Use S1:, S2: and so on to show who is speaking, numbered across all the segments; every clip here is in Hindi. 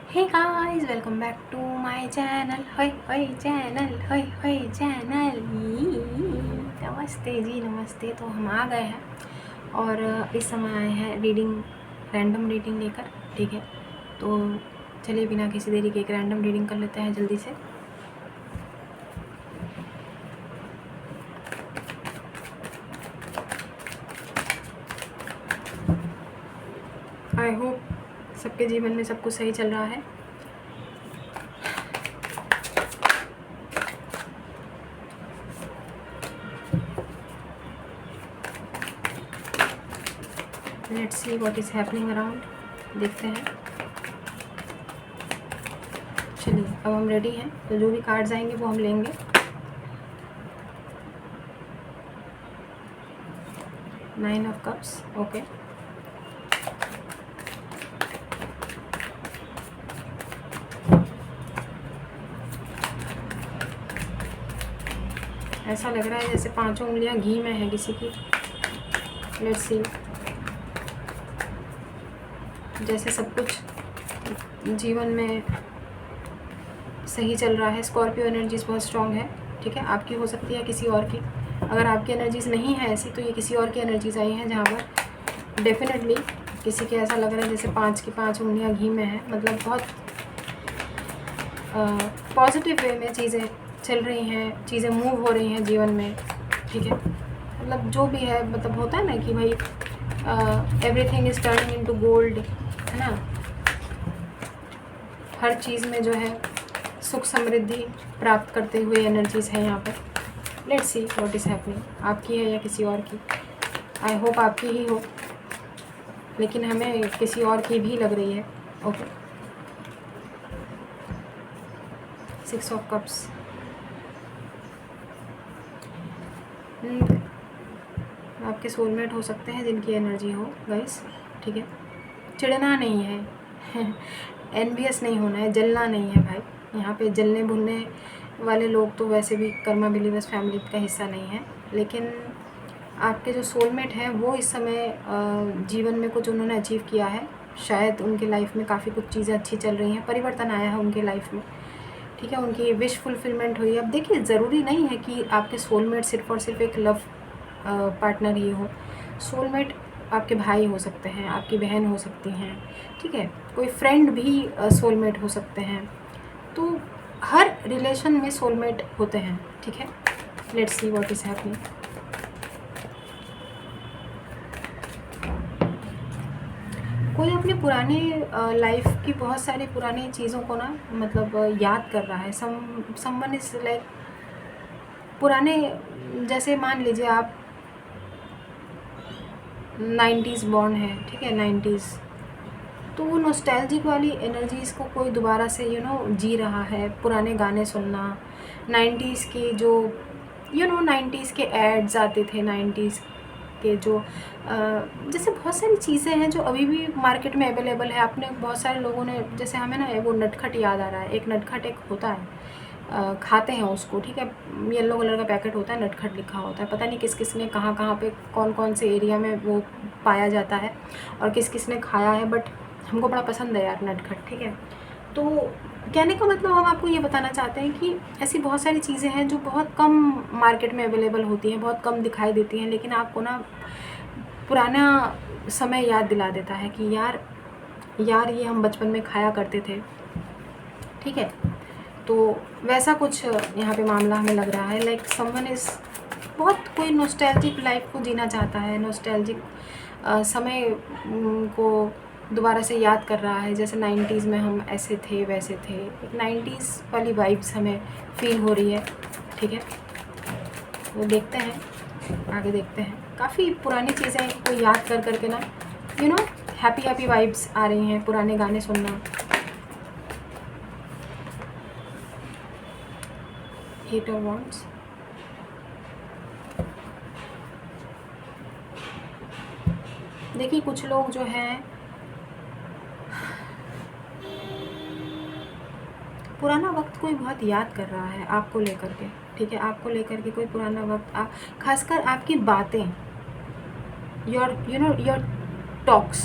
S1: Hey guys, welcome back to my channel. होय होय चैनल, होय होय चैनल। नमस्ते जी, नमस्ते। तो हम आ गए हैं और इस समय आए हैं रीडिंग, रैंडम रीडिंग लेकर। ठीक है, तो चलिए बिना किसी देरी के एक रैंडम रीडिंग कर लेते हैं जल्दी से। आई होप सबके जीवन में सब कुछ सही चल रहा है। Let's see what is happening around. देखते हैं। चलिए, अब हम रेडी हैं, तो जो भी कार्ड्स आएंगे वो हम लेंगे। Nine of cups, okay. ऐसा लग रहा है जैसे पांचों उंगलियां घी में है किसी की। Let's see. जैसे सब कुछ जीवन में सही चल रहा है। स्कॉर्पियो एनर्जीज बहुत स्ट्रॉन्ग है। ठीक है, आपकी हो सकती है, किसी और की। अगर आपकी एनर्जीज नहीं है ऐसी, तो ये किसी और की एनर्जीज आई हैं, जहाँ पर डेफिनेटली किसी के ऐसा लग रहा है जैसे पांच की पांच उंगलियां घी में है। मतलब बहुत पॉजिटिव वे में चीज़ें चल रही हैं, चीज़ें मूव हो रही हैं जीवन में। ठीक है, मतलब जो भी है, मतलब होता है ना कि भाई everything is turning into gold, है ना। हर चीज़ में जो है सुख समृद्धि प्राप्त करते हुए एनर्जीज़ है यहाँ पर। Let's see what is happening. आपकी है या किसी और की? आई होप आपकी ही हो, लेकिन हमें किसी और की भी लग रही है। Okay, six of cups. आपके सोलमेट हो सकते हैं जिनकी एनर्जी हो गाइस। ठीक है, चिढ़ना नहीं है एनवियस नहीं होना है, जलना नहीं है भाई। यहाँ पे जलने भुनने वाले लोग तो वैसे भी कर्मा बिलीवर्स फैमिली का हिस्सा नहीं है। लेकिन आपके जो सोलमेट हैं वो इस समय जीवन में कुछ उन्होंने अचीव किया है। शायद उनके लाइफ में काफ़ी कुछ चीज़ें अच्छी चल रही हैं, परिवर्तन आया है उनके लाइफ में। ठीक है, उनकी विश फुलफिलमेंट हुई है। अब देखिए, ज़रूरी नहीं है कि आपके सोलमेट सिर्फ़ और सिर्फ एक लव पार्टनर ही हो। सोलमेट आपके भाई हो सकते हैं, आपकी बहन हो सकती हैं। ठीक है, कोई फ्रेंड भी सोलमेट हो सकते हैं। तो हर रिलेशन में सोलमेट होते हैं। ठीक है, let's see what is happening. कोई अपनी पुरानी लाइफ की बहुत सारी पुरानी चीज़ों को ना, मतलब याद कर रहा है। समवन इज़ लाइक पुराने, जैसे मान लीजिए आप 90s बॉर्न है। ठीक है, 90s, तो वो नॉस्टैल्जिक वाली एनर्जीज़ को कोई दोबारा से जी रहा है। पुराने गाने सुनना, 90s की जो 90s के एड्स आते थे, 90s के जो जैसे बहुत सारी चीज़ें हैं जो अभी भी मार्केट में अवेलेबल है। आपने बहुत सारे लोगों ने, जैसे हमें ना वो नटखट याद आ रहा है। एक नटखट एक होता है, खाते हैं उसको। ठीक है, येलो कलर का पैकेट होता है, नटखट लिखा होता है। पता नहीं किस किस ने कहाँ कहाँ पे कौन कौन से एरिया में वो पाया जाता है और किस किस ने खाया है, बट हमको बड़ा पसंद है यार नटखट। ठीक है, तो कहने का मतलब हम आपको ये बताना चाहते हैं कि ऐसी बहुत सारी चीज़ें हैं जो बहुत कम मार्केट में अवेलेबल होती हैं, बहुत कम दिखाई देती हैं, लेकिन आपको ना पुराना समय याद दिला देता है कि यार ये हम बचपन में खाया करते थे। ठीक है, तो वैसा कुछ यहाँ पे मामला हमें लग रहा है। लाइक समवन इज़ बहुत कोई नॉस्टैल्जिक लाइफ को जीना चाहता है, नॉस्टैल्जिक समय को दोबारा से याद कर रहा है। जैसे 90s में हम ऐसे थे वैसे थे, एक 90s वाली वाइब्स हमें फील हो रही है। ठीक है, वो देखते हैं, आगे देखते हैं। काफ़ी पुरानी चीज़ें को याद कर करके ना हैप्पी हैप्पी वाइब्स आ रही हैं, पुराने गाने सुनना। 8 ऑफ वांड्स। देखिए, कुछ लोग जो हैं पुराना वक्त कोई बहुत याद कर रहा है आपको लेकर के। ठीक है, आपको लेकर के कोई पुराना वक्त, खासकर आपकी बातें, योर टॉक्स,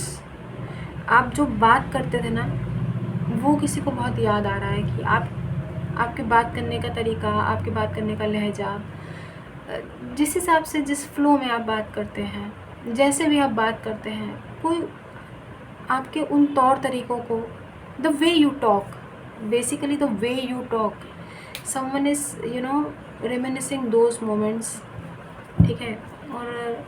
S1: आप जो बात करते थे ना, वो किसी को बहुत याद आ रहा है कि आपके बात करने का तरीका, आपके बात करने का लहजा, जिस हिसाब से, जिस फ्लो में आप बात करते हैं, जैसे भी आप बात करते हैं, कोई आपके उन तौर तरीक़ों को, the way you talk, basically the way you talk, someone is reminiscing those moments, ठीक है। और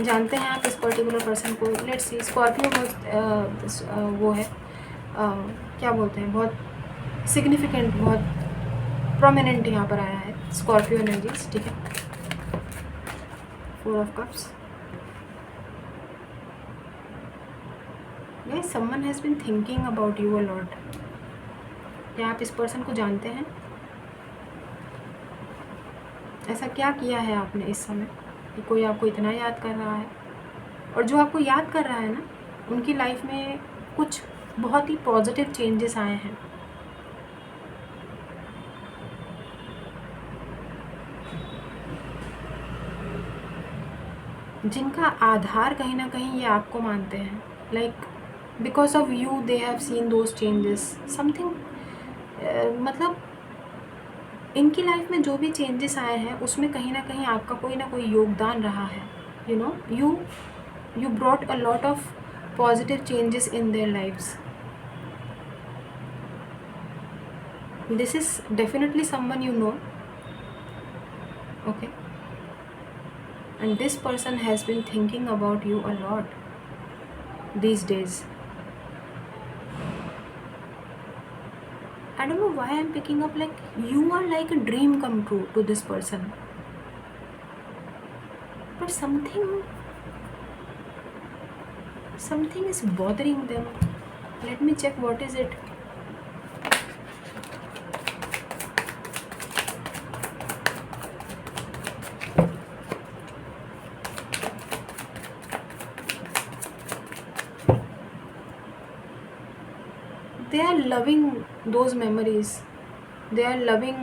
S1: जानते हैं आप इस पर्टिकुलर पर्सन को, लेट्स सी, स्कॉर्पियो बहुत वो है, क्या बोलते हैं, बहुत सिग्निफिकेंट, बहुत प्रोमिनेंट यहाँ पर आया है स्कॉर्पियो एनर्जीज, ठीक है। 4 of cups. Guys, someone has been thinking about you a lot. क्या आप इस पर्सन को जानते हैं? ऐसा क्या किया है आपने इस समय कि कोई आपको इतना याद कर रहा है? और जो आपको याद कर रहा है ना, उनकी लाइफ में कुछ बहुत ही पॉजिटिव चेंजेस आए हैं। जिनका आधार कहीं ना कहीं ये आपको मानते हैं, like because of you they have seen those changes something, मतलब इनकी लाइफ में जो भी चेंजेस आए हैं उसमें कहीं ना कहीं आपका कोई ना कोई योगदान रहा है। You brought a lot of positive changes in their lives. This is definitely someone you know, okay, and this person has been thinking about you a lot these days. I don't know why I'm picking up like you are like a dream come true to this person, but something is bothering them. Let me check what is it. They are loving those memories, they are loving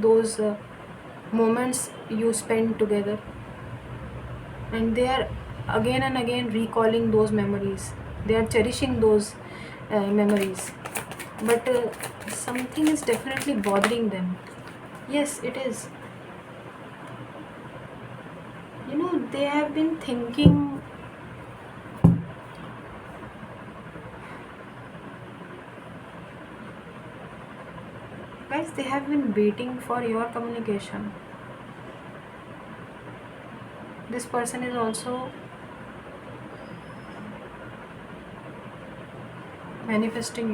S1: those moments you spend together, and they are again and again recalling those memories, they are cherishing those memories, but something is definitely bothering them. Yes, it is. They have been thinking, guys, they have been waiting for your communication. This person is also manifesting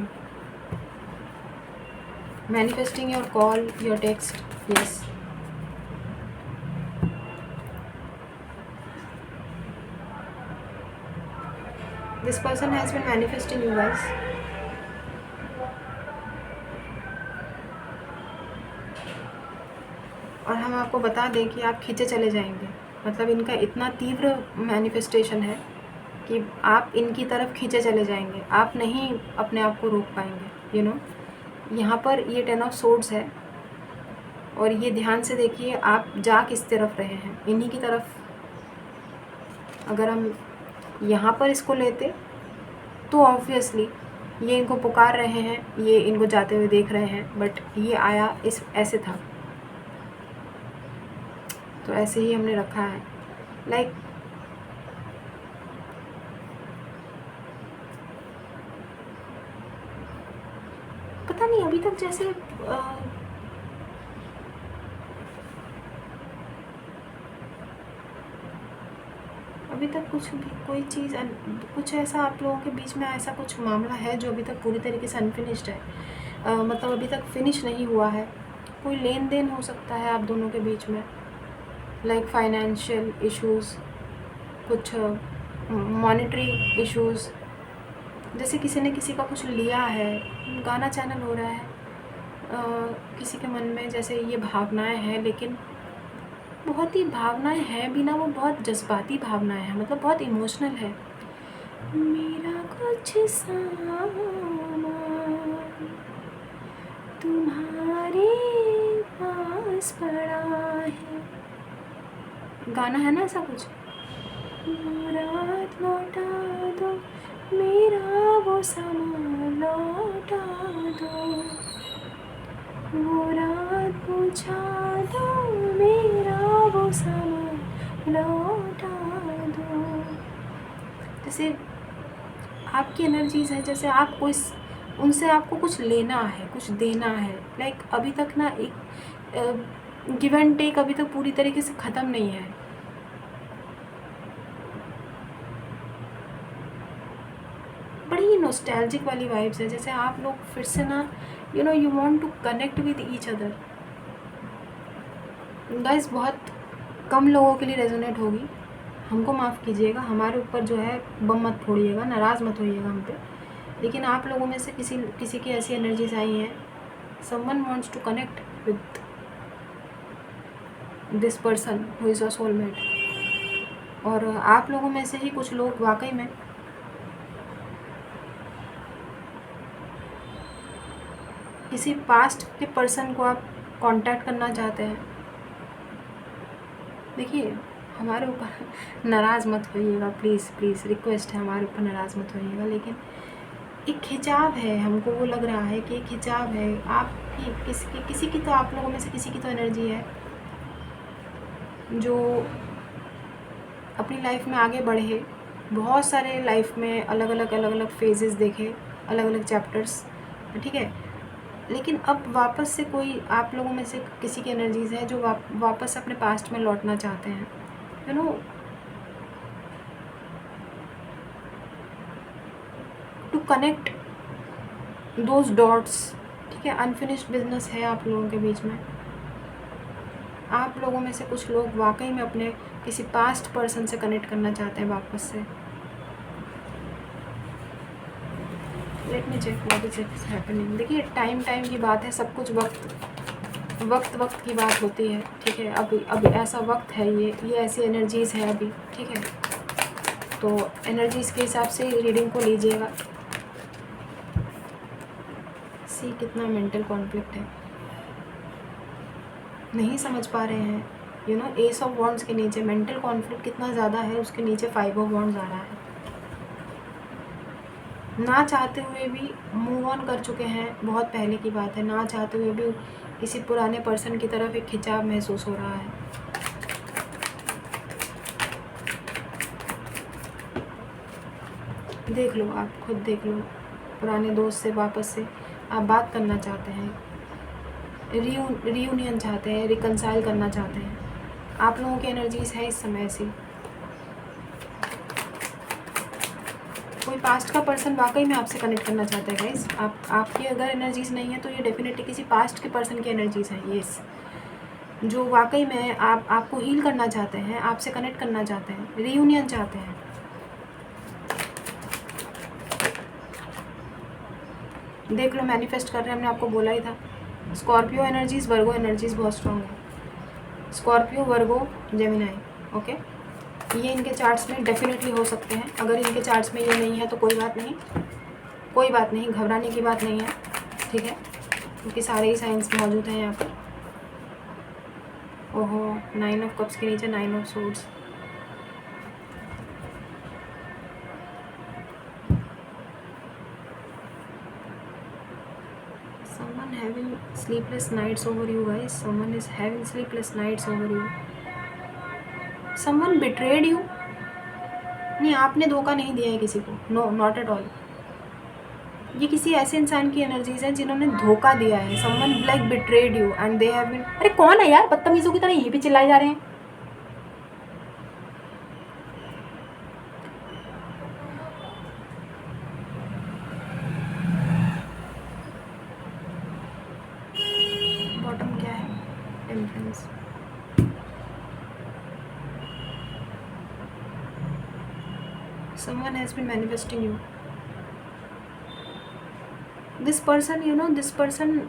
S1: your call, your text. Yes, this person has been manifesting you guys. और हम आपको बता दें कि आप खींचे चले जाएंगे, मतलब इनका इतना तीव्र मैनिफेस्टेशन है कि आप इनकी तरफ खींचे चले जाएंगे, आप नहीं अपने आप को रोक पाएंगे। यहाँ पर ये 10 ऑफ सोर्ड्स है, और ये ध्यान से देखिए आप जा किस तरफ रहे हैं, इन्हीं की तरफ। अगर हम यहाँ पर इसको लेते तो ऑब्वियसली ये इनको पुकार रहे हैं, ये इनको जाते हुए देख रहे हैं, बट ये आया इस ऐसे था, तो ऐसे ही हमने रखा है। लाइक पता नहीं अभी तक जैसे अभी तक कोई चीज़, कुछ ऐसा आप लोगों के बीच में ऐसा कुछ मामला है जो अभी तक पूरी तरीके से अनफिनिश्ड है, मतलब अभी तक फिनिश नहीं हुआ है। कोई लेन देन हो सकता है आप दोनों के बीच में, लाइक फाइनेंशियल इश्यूज़, कुछ मॉनेटरी इश्यूज़, जैसे किसी ने किसी का कुछ लिया है, गाना चैनल हो रहा है, किसी के मन में जैसे ये भावनाएं हैं, लेकिन बहुत ही भावनाएं हैं भी ना, वो बहुत जज्बाती भावनाएं हैं, मतलब बहुत इमोशनल है। मेरा कुछ सामान तुम्हारे पास पड़ा है, गाना है ना ऐसा कुछ। रात लौटा दो मेरा वो सामान लौटा वो रात पूछा दो, मेरा वो समय लौटा दो। जैसे आपकी एनर्जीज़ है, जैसे आप कोई उनसे आपको कुछ लेना है, कुछ देना है। लाइक अभी तक ना एक गिव एंड टेक अभी तक पूरी तरीके से ख़त्म नहीं है। बड़ी नॉस्टैल्जिक वाली वाइब्स है, जैसे आप लोग फिर से ना you want to connect with each other. Guys बहुत कम लोगों के लिए रेजोनेट होगी, हमको माफ़ कीजिएगा, हमारे ऊपर जो है बम मत फोड़िएगा, नाराज़ मत होइएगा हम पे। लेकिन आप लोगों में से किसी की ऐसी एनर्जीज आई हैं, someone wants to connect with this person who is a soulmate. और आप लोगों में से ही कुछ लोग वाकई में किसी पास्ट के पर्सन को आप कांटेक्ट करना चाहते हैं। देखिए हमारे ऊपर नाराज़ मत होइएगा, प्लीज़ प्लीज़ रिक्वेस्ट है, हमारे ऊपर नाराज़ मत होइएगा। लेकिन एक खिंचाव है, हमको वो लग रहा है कि एक खिंचाव है आपकी किसी की तो, आप लोगों में से किसी की तो एनर्जी है जो अपनी लाइफ में आगे बढ़े, बहुत सारे लाइफ में अलग अलग फेजेस देखे, अलग अलग चैप्टर्स, ठीक है। लेकिन अब वापस से कोई आप लोगों में से किसी की एनर्जीज़ है जो वापस अपने पास्ट में लौटना चाहते हैं, you know, to connect those dots, ठीक है। अनफिनिश्ड बिजनेस है आप लोगों के बीच में। आप लोगों में से कुछ लोग वाकई में अपने किसी पास्ट पर्सन से कनेक्ट करना चाहते हैं वापस से। Let me check what is it happening. देखिए टाइम की बात है, सब कुछ वक्त की बात होती है, ठीक है। अभी ऐसा वक्त है, ये ऐसी एनर्जीज़ है अभी, ठीक है। तो एनर्जीज़ के हिसाब से रीडिंग को लीजिएगा। सी कितना मेंटल कॉन्फ्लिक्ट है, नहीं समझ पा रहे हैं, you no. S of wands के नीचे मेंटल कॉन्फ्लिक्ट कितना ज़्यादा है, उसके नीचे 5 ऑफ वॉन्ड्स आ रहा है। ना चाहते हुए भी मूव ऑन कर चुके हैं, बहुत पहले की बात है। ना चाहते हुए भी किसी पुराने पर्सन की तरफ एक खिंचाव महसूस हो रहा है। देख लो, आप खुद देख लो, पुराने दोस्त से वापस से आप बात करना चाहते हैं, रीयूनियन चाहते हैं, रिकनसाइल करना चाहते हैं। आप लोगों की एनर्जीज है इस समय ऐसी। कोई पास्ट का पर्सन वाकई में आपसे कनेक्ट करना चाहता है गाइस। आपकी अगर एनर्जीज नहीं है तो ये डेफिनेटली किसी पास्ट के पर्सन की एनर्जीज हैं, येस, जो वाकई में आपको हील करना चाहते हैं, आपसे कनेक्ट करना चाहते हैं, रीयूनियन चाहते हैं। देख लो मैनिफेस्ट कर रहे हैं, हमने आपको बोला ही था। स्कॉर्पियो एनर्जीज, वर्गो एनर्जीज बहुत स्ट्रॉन्ग है। स्कॉर्पियो, वर्गो, जेमिनाई, ओके। ये इनके चार्ट्स में डेफिनेटली हो सकते हैं। अगर इनके चार्ट्स में ये नहीं है तो कोई बात नहीं, कोई बात नहीं, घबराने की बात नहीं है, ठीक है, क्योंकि सारे ही साइंस मौजूद हैं यहाँ पर। ओहो, 9 ऑफ कप्स के नीचे 9 of swords. Someone having sleepless nights over you guys. Someone is having sleepless nights over you. Someone betrayed you. नहीं, आपने धोखा नहीं दिया है किसी को, नो, नॉट एट ऑल। ये किसी ऐसे इंसान की एनर्जीज हैं जिन्होंने धोखा दिया है। Someone like betrayed you and they have been. अरे कौन है यार, बदतमीजों की तरह ये भी चिल्लाए जा रहे हैं। बॉटम क्या है, temperance. Someone has been manifesting you. This person, you know, this person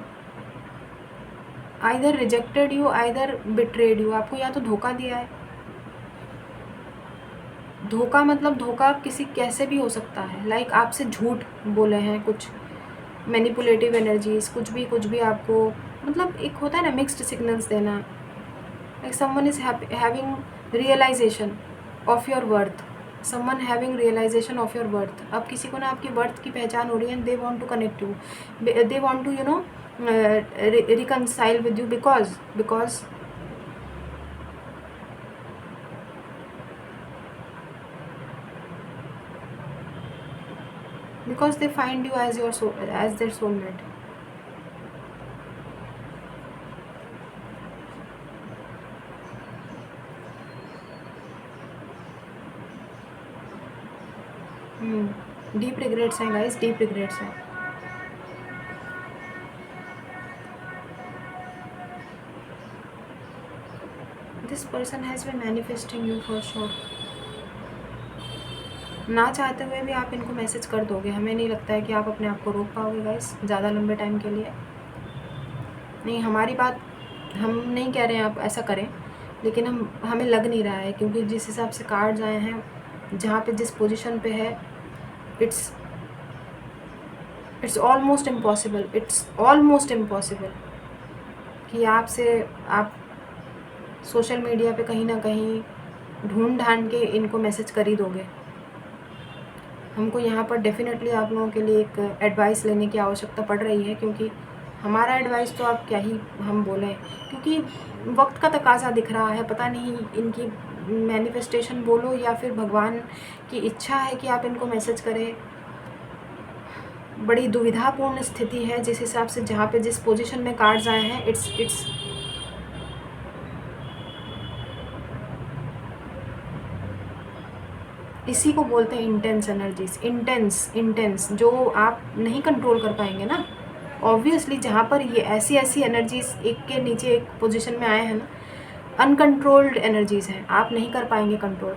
S1: either rejected you, either betrayed you. आपको या तो धोखा दिया है, धोखा मतलब धोखा किसी कैसे भी हो सकता है, लाइक आपसे झूठ बोले हैं, कुछ मैनिपुलेटिव एनर्जीज, कुछ भी आपको, मतलब एक होता है ना मिक्स्ड सिग्नल्स देना। Like someone is having realization of your worth, someone having realization of your worth. अब किसी को ना आपकी वर्थ की पहचान हो रही है, they want to connect you, they want to, you know, reconcile with you because they find you as your soul, as their soulmate. Deep regrets हैं गाइस, डीप रिग्रेट्स हैं. This person has been manifesting you for sure. ना चाहते हुए भी आप इनको मैसेज कर दोगे. हमें नहीं लगता है कि आप अपने आप को रोक पाओगे गाइस ज़्यादा लंबे टाइम के लिए. नहीं, हमारी बात हम नहीं कह रहे हैं आप ऐसा करें, लेकिन हमें लग नहीं रहा है, क्योंकि जिस हिसाब से कार्ड्स आए हैं, जहाँ पे जिस पोजीशन पे है, it's almost impossible. It's almost impossible कि आप सोशल मीडिया पे कहीं ना कहीं ढूंढ ढांड के इनको मैसेज कर ही दोगे. हमको यहाँ पर डेफिनेटली आप लोगों के लिए एक एडवाइस लेने की आवश्यकता पड़ रही है, क्योंकि हमारा एडवाइस तो आप क्या ही हम बोलें, क्योंकि वक्त का तकाजा दिख रहा है. पता नहीं इनकी मैनिफेस्टेशन बोलो या फिर भगवान की इच्छा है कि आप इनको मैसेज करें. बड़ी दुविधापूर्ण स्थिति है जिस हिसाब से, जहाँ पे जिस पोजीशन में कार्ड्स आए हैं. इट्स इसी को बोलते हैं इंटेंस एनर्जीज. इंटेंस जो आप नहीं कंट्रोल कर पाएंगे ना. ऑब्वियसली जहाँ पर ये ऐसी एनर्जीज एक के नीचे एक पोजीशन में आए हैं ना, अनकंट्रोल्ड एनर्जीज हैं, आप नहीं कर पाएंगे कंट्रोल.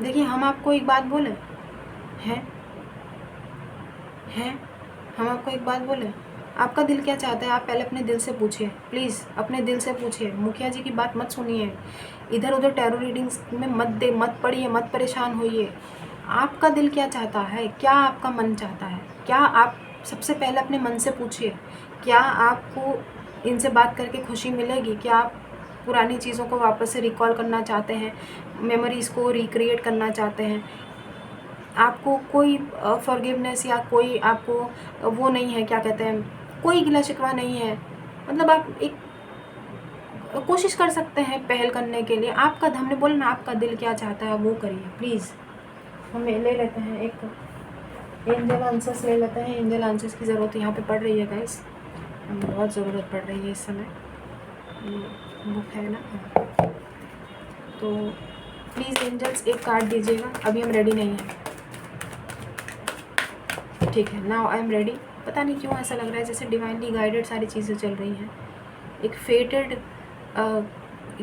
S1: देखिए, हम आपको एक बात बोलें हैं, हम आपको एक बात बोलें, आपका दिल क्या चाहता है आप पहले अपने दिल से पूछिए. प्लीज़ अपने दिल से पूछिए. मुखिया जी की बात मत सुनिए, इधर उधर टैरो रीडिंग्स में मत पढ़िए, मत परेशान होइए. आपका दिल क्या चाहता है, क्या आपका मन चाहता है, क्या आप सबसे पहले अपने मन से पूछिए. क्या आपको इनसे बात करके खुशी मिलेगी? क्या आप पुरानी चीज़ों को वापस से रिकॉल करना चाहते हैं, मेमोरीज़ को रिक्रिएट करना चाहते हैं? आपको कोई फॉरगिवनेस या कोई आपको वो नहीं है, क्या कहते हैं, कोई गिला शिकवा नहीं है. मतलब आप एक कोशिश कर सकते हैं पहल करने के लिए. आपका, हमने बोला ना, आपका दिल क्या चाहता है वो करिए प्लीज़. हमें ले लेते हैं एक एंजल आंसर्स ले लेते हैं. एंजल आंसर्स की ज़रूरत यहाँ पे पड़ रही है गाइस, हमें बहुत ज़रूरत पड़ रही है इस समय. बुक है ना, तो प्लीज़ एंजल्स एक कार्ड दीजिएगा. अभी हम रेडी नहीं हैं. ठीक है, नाउ आई एम रेडी. पता नहीं क्यों ऐसा लग रहा है जैसे डिवाइनली गाइडेड सारी चीज़ें चल रही हैं. एक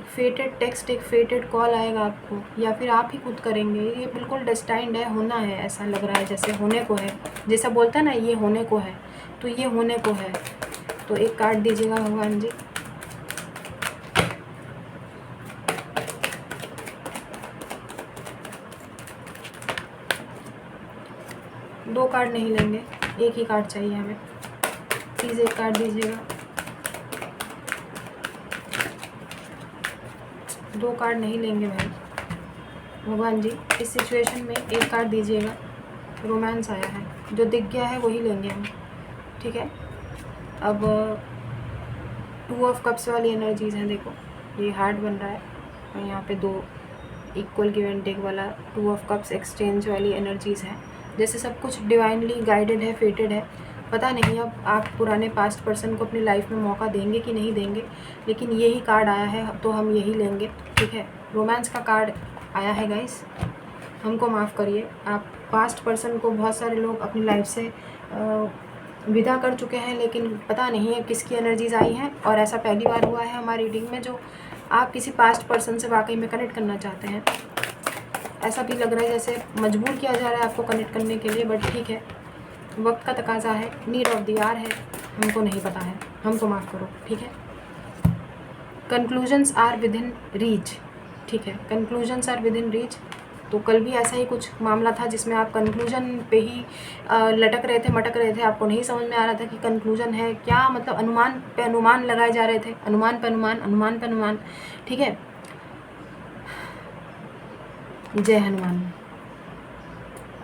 S1: फेटेड टेक्स्ट, एक फेटेड कॉल आएगा आपको, या फिर आप ही खुद करेंगे. ये बिल्कुल डेस्टाइंड है, होना है. ऐसा लग रहा है जैसे होने को है, जैसा बोलता है ना ये होने को है, तो ये होने को है. तो एक कार्ड दीजिएगा भगवान जी. दो कार्ड नहीं लेंगे, एक ही कार्ड चाहिए हमें. प्लीज़ एक कार्ड दीजिएगा. दो कार्ड नहीं लेंगे भाई. भगवान जी इस सिचुएशन में एक कार्ड दीजिएगा. रोमांस आया है, जो दिख गया है वही लेंगे हम. ठीक है, अब 2 ऑफ कप्स वाली एनर्जीज़ हैं. देखो ये हार्ट बन रहा है और यहाँ पे 2 इक्वल गिव एंड टेक वाला 2 ऑफ कप्स एक्सचेंज वाली एनर्जीज़ हैं. जैसे सब कुछ डिवाइनली गाइडेड है, फेटेड है. पता नहीं अब आप पुराने पास्ट पर्सन को अपनी लाइफ में मौका देंगे कि नहीं देंगे, लेकिन यही कार्ड आया है तो हम यही लेंगे. ठीक है, रोमांस का कार्ड आया है गाइस. हमको माफ़ करिए, आप पास्ट पर्सन को बहुत सारे लोग अपनी लाइफ से विदा कर चुके हैं, लेकिन पता नहीं है किसकी एनर्जीज आई हैं. और ऐसा पहली बार हुआ है हमारी रीडिंग में जो आप किसी पास्ट पर्सन से वाकई में कनेक्ट करना चाहते हैं. ऐसा भी लग रहा है जैसे मजबूर किया जा रहा है आपको कनेक्ट करने के लिए, बट ठीक है, वक्त का तकाजा है, नीड ऑफ द आवर है. हमको नहीं पता है, हमको माफ़ करो. ठीक है, conclusions are within reach. ठीक है, conclusions are within reach. तो कल भी ऐसा ही कुछ मामला था जिसमें आप कंक्लूजन पे ही लटक रहे थे, मटक रहे थे. आपको नहीं समझ में आ रहा था कि कंक्लूजन है क्या, मतलब अनुमान पे अनुमान लगाए जा रहे थे, अनुमान पे अनुमान, अनुमान पे अनुमान. ठीक है, जय हनुमान.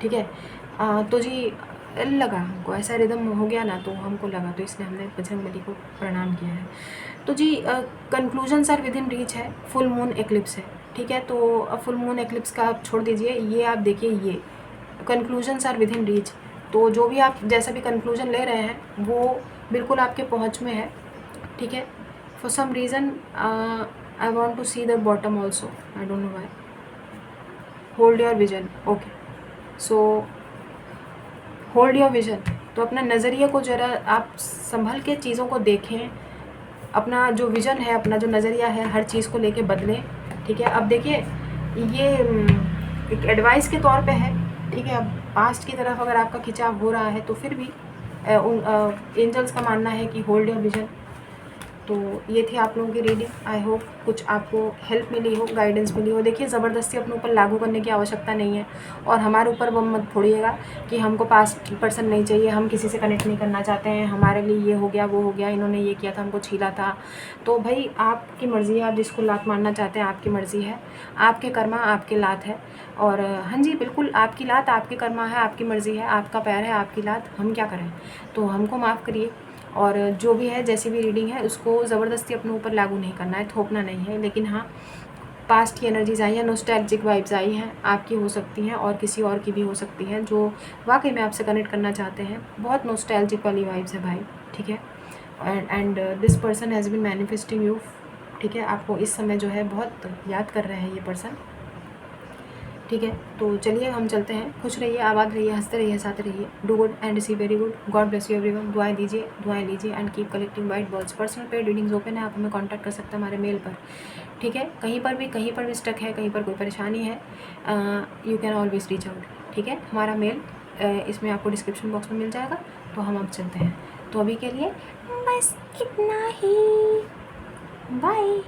S1: ठीक है। तो जी लगा हमको ऐसा रिदम हो गया ना, तो हमको लगा, तो इसलिए हमने बजरंगबली को प्रणाम किया है। तो जी conclusions are within reach है, फुल मून एक्लिप्स है, ठीक है। तो फुल मून एक्लिप्स का आप छोड़ दीजिए, ये आप देखिए, ये conclusions are within reach. तो जो भी आप जैसा भी कंक्लूजन ले रहे हैं वो बिल्कुल आपके पहुंच में है, ठीक है। For some reason I want to see the bottom also, I don't know why. Hold your vision, okay. So hold your vision, तो अपना नज़रिए को ज़रा आप संभल के चीज़ों को देखें, अपना जो विज़न है, अपना जो नज़रिया है, हर चीज़ को लेके बदलें, ठीक है। अब देखिए ये एक एडवाइस के तौर पे है, ठीक है। अब पास्ट की तरफ अगर आपका खिंचाव हो रहा है तो फिर भी एंजल्स का मानना है कि होल्ड योर विजन। तो ये थी आप लोगों की रीडिंग। आई होप कुछ आपको हेल्प मिली हो, गाइडेंस मिली हो। देखिए ज़बरदस्ती अपने ऊपर लागू करने की आवश्यकता नहीं है, और हमारे ऊपर वो मत फोड़िएगा कि हमको पास्ट पर्सन नहीं चाहिए, हम किसी से कनेक्ट नहीं करना चाहते हैं, हमारे लिए ये हो गया, वो हो गया, इन्होंने ये किया था, हमको छीला था। तो भाई आपकी मर्ज़ी है, आप जिसको लात मारना चाहते हैं आपकी मर्ज़ी है, आपके कर्मा आपके लात है। और हाँ जी बिल्कुल, आपकी लात आपके कर्मा है, आपकी मर्ज़ी है, आपका पैर है, आपकी लात, हम क्या करें। तो हमको माफ़ करिए, और जो भी है, जैसी भी रीडिंग है, उसको ज़बरदस्ती अपने ऊपर लागू नहीं करना है, थोपना नहीं है। लेकिन हाँ, पास्ट की एनर्जीज आई हैं, नॉस्टैल्जिक वाइब्स आई हैं, आपकी हो सकती हैं और किसी और की भी हो सकती हैं जो वाकई में आपसे कनेक्ट करना चाहते हैं। बहुत नॉस्टैल्जिक वाली वाइब्स है भाई, ठीक है। And this person has been manifesting you, ठीक है। आपको इस समय जो है बहुत याद कर रहे हैं ये पर्सन, ठीक है। तो चलिए हम चलते हैं। खुश रहिए, आबाद रहिए, हंसते रहिए, साथ रहिए। Do good and receive very good. God bless you everyone. दुआएं दीजिए, दुआएं लीजिए and keep collecting white balls. Personal paid readings open है, आप हमें कांटेक्ट कर सकते हैं हमारे मेल पर, ठीक है। कहीं पर भी स्टक है, कहीं पर कोई परेशानी है, you can always reach out, ठीक है। हमारा मेल इसमें आपको डिस्क्रिप्शन बॉक्स में मिल जाएगा। तो हम अब चलते हैं। तो अभी के लिए बस इतना ही, बाय।